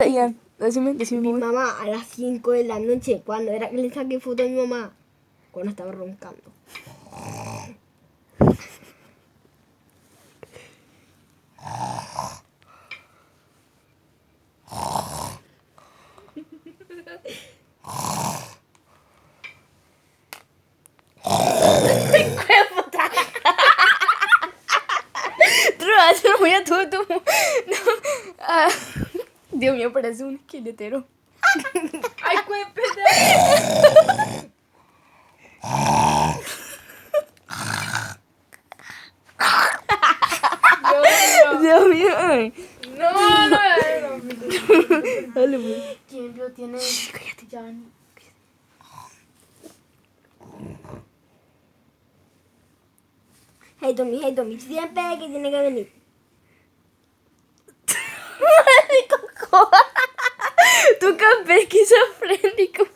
Decime, Mi mamá a las 5 de la noche, cuando era que le saqué foto a mi mamá, cuando estaba roncando. Yo no voy a todo tu... No. Dios mío, parece un esqueletero. Ay, qué pendejo. Dios mío. Ay. No. Dale, pues. ¿Quién vio tiene? Cállate. Ya. Hey Tommy, siempre que tiene que venir. Tu café esquizofrénico.